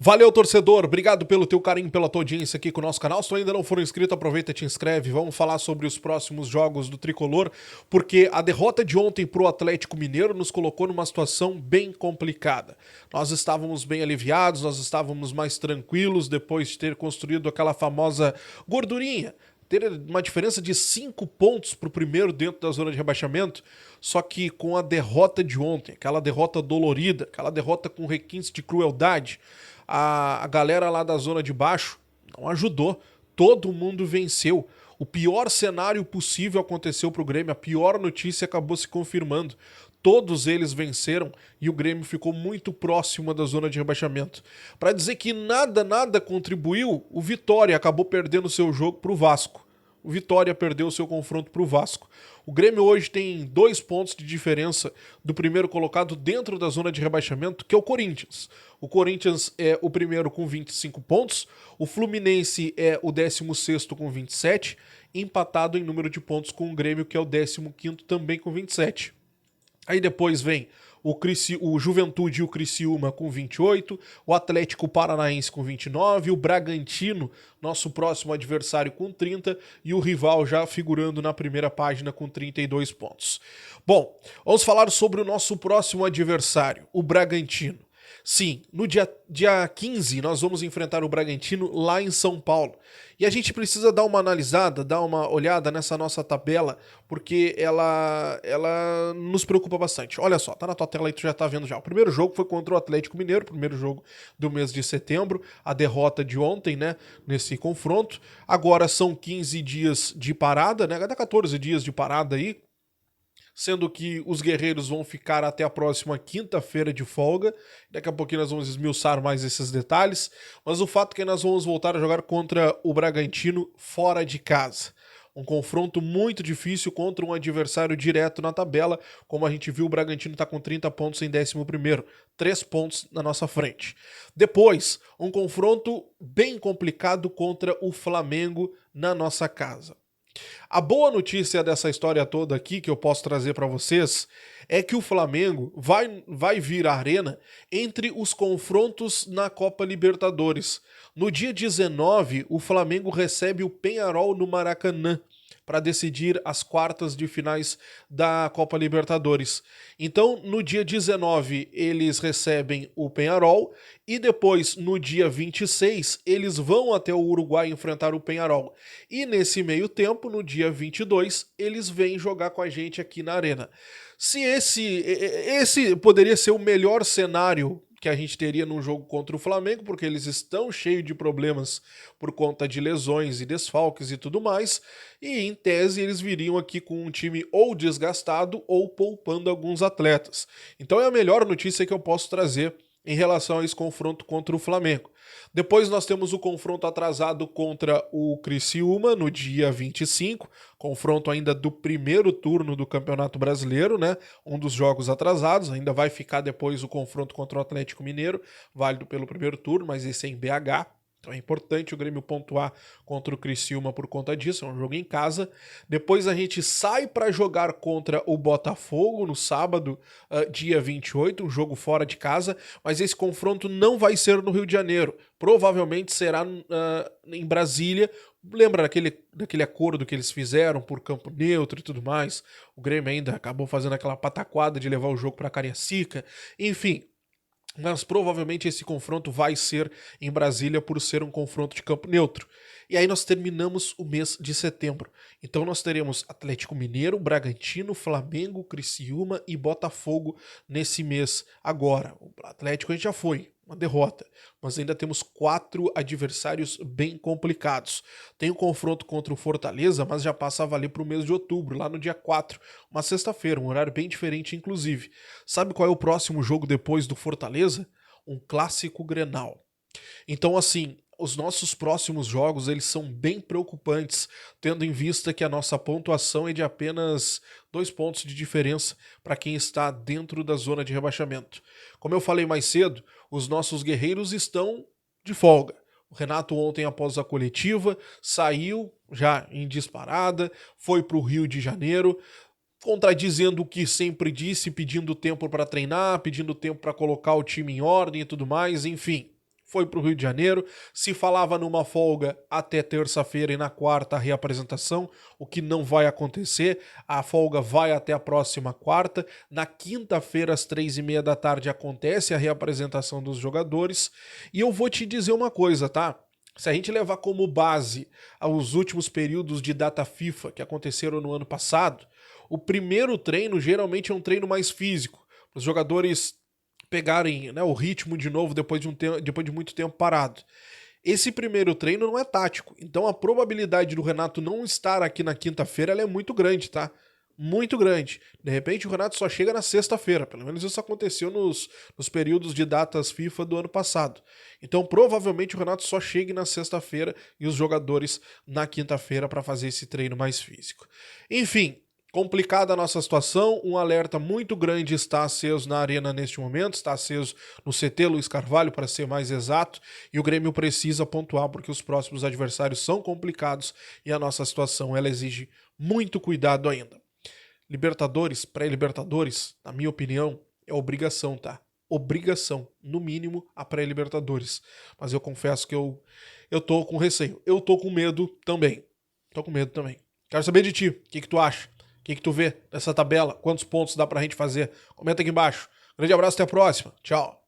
Valeu, torcedor. Obrigado pelo teu carinho, pela tua audiência aqui com o nosso canal. Se tu ainda não for inscrito, aproveita e te inscreve. Vamos falar sobre os próximos jogos do Tricolor, porque a derrota de ontem pro Atlético Mineiro nos colocou numa situação bem complicada. Nós estávamos bem aliviados, nós estávamos mais tranquilos depois de ter construído aquela famosa gordurinha. Ter uma diferença de 5 pontos para o primeiro dentro da zona de rebaixamento, só que com a derrota de ontem, aquela derrota dolorida, aquela derrota com requintes de crueldade, a galera lá da zona de baixo não ajudou, todo mundo venceu. O pior cenário possível aconteceu para o Grêmio, a pior notícia acabou se confirmando. Todos eles venceram e o Grêmio ficou muito próximo da zona de rebaixamento. Para dizer que nada contribuiu, o Vitória acabou perdendo seu jogo para o Vasco. O Vitória perdeu seu confronto para o Vasco. O Grêmio hoje tem 2 pontos de diferença do primeiro colocado dentro da zona de rebaixamento, que é o Corinthians. O Corinthians é o primeiro com 25 pontos, o Fluminense é o 16º com 27, empatado em número de pontos com o Grêmio, que é o 15º também com 27. Aí depois vem o Juventude e o Criciúma com 28, o Atlético Paranaense com 29, o Bragantino, nosso próximo adversário, com 30 e o rival já figurando na primeira página com 32 pontos. Bom, vamos falar sobre o nosso próximo adversário, o Bragantino. Sim, no dia 15 nós vamos enfrentar o Bragantino lá em São Paulo. E a gente precisa dar uma analisada, dar uma olhada nessa nossa tabela, porque ela nos preocupa bastante. Olha só, tá na tua tela aí, tu já tá vendo já. O primeiro jogo foi contra o Atlético Mineiro, primeiro jogo do mês de setembro, a derrota de ontem, né, nesse confronto. Agora são 15 dias de parada, né, dá 14 dias de parada aí, sendo que os guerreiros vão ficar até a próxima quinta-feira de folga. Daqui a pouquinho nós vamos esmiuçar mais esses detalhes, mas o fato é que nós vamos voltar a jogar contra o Bragantino fora de casa. Um confronto muito difícil contra um adversário direto na tabela. Como a gente viu, o Bragantino está com 30 pontos em 11º, 3 pontos na nossa frente. Depois, um confronto bem complicado contra o Flamengo na nossa casa. A boa notícia dessa história toda aqui, que eu posso trazer para vocês, é que o Flamengo vai vir à arena entre os confrontos na Copa Libertadores. No dia 19, o Flamengo recebe o Peñarol no Maracanã para decidir as quartas de finais da Copa Libertadores. Então, no dia 19, eles recebem o Peñarol e depois, no dia 26, eles vão até o Uruguai enfrentar o Peñarol. E nesse meio tempo, no dia 22, eles vêm jogar com a gente aqui na Arena. Se esse poderia ser o melhor cenário que a gente teria num jogo contra o Flamengo, porque eles estão cheios de problemas por conta de lesões e desfalques e tudo mais, e em tese eles viriam aqui com um time ou desgastado ou poupando alguns atletas. Então é a melhor notícia que eu posso trazer em relação a esse confronto contra o Flamengo. Depois nós temos o confronto atrasado contra o Criciúma no dia 25, confronto ainda do primeiro turno do Campeonato Brasileiro, né? Um dos jogos atrasados, ainda vai ficar depois o confronto contra o Atlético Mineiro, válido pelo primeiro turno, mas esse é em BH. Então é importante o Grêmio pontuar contra o Criciúma por conta disso, é um jogo em casa. Depois a gente sai para jogar contra o Botafogo no sábado, dia 28, um jogo fora de casa, mas esse confronto não vai ser no Rio de Janeiro, provavelmente será em Brasília. Lembra daquele acordo que eles fizeram por campo neutro e tudo mais? O Grêmio ainda acabou fazendo aquela pataquada de levar o jogo para Cariacica, enfim. Mas provavelmente esse confronto vai ser em Brasília por ser um confronto de campo neutro. E aí nós terminamos o mês de setembro. Então nós teremos Atlético Mineiro, Bragantino, Flamengo, Criciúma e Botafogo nesse mês agora. O Atlético a gente já foi, uma derrota. Mas ainda temos 4 adversários bem complicados. Tem o confronto contra o Fortaleza, mas já passa a valer para o mês de outubro, lá no dia 4, uma sexta-feira, um horário bem diferente inclusive. Sabe qual é o próximo jogo depois do Fortaleza? Um clássico Grenal. Então, assim, os nossos próximos jogos eles são bem preocupantes, tendo em vista que a nossa pontuação é de apenas 2 pontos de diferença para quem está dentro da zona de rebaixamento. Como eu falei mais cedo, os nossos guerreiros estão de folga. O Renato ontem, após a coletiva, saiu já em disparada, foi para o Rio de Janeiro, contradizendo o que sempre disse, pedindo tempo para treinar, pedindo tempo para colocar o time em ordem e tudo mais, enfim. foi para o Rio de Janeiro. Se falava numa folga até terça-feira e na quarta a reapresentação, o que não vai acontecer. A folga vai até a próxima quarta. Na quinta-feira, às 3h30 da tarde, acontece a reapresentação dos jogadores. E eu vou te dizer uma coisa, tá? Se a gente levar como base os últimos períodos de data FIFA que aconteceram no ano passado, o primeiro treino geralmente é um treino mais físico, para os jogadores pegarem, né, o ritmo de novo depois de muito tempo parado. Esse primeiro treino não é tático, então a probabilidade do Renato não estar aqui na quinta-feira ela é muito grande, tá? Muito grande. De repente o Renato só chega na sexta-feira, pelo menos isso aconteceu nos períodos de datas FIFA do ano passado. Então provavelmente o Renato só chegue na sexta-feira e os jogadores na quinta-feira para fazer esse treino mais físico. Enfim, complicada a nossa situação, um alerta muito grande está aceso na arena neste momento, está aceso no CT Luiz Carvalho, para ser mais exato, e o Grêmio precisa pontuar porque os próximos adversários são complicados e a nossa situação ela exige muito cuidado ainda. Libertadores, pré-libertadores, na minha opinião, é obrigação, tá? Obrigação, no mínimo, a pré-libertadores. Mas eu confesso que eu tô com receio. Eu tô com medo também. Tô com medo também. Quero saber de ti. O que tu acha? O que tu vê nessa tabela? Quantos pontos dá pra gente fazer? Comenta aqui embaixo. Grande abraço, até a próxima. Tchau.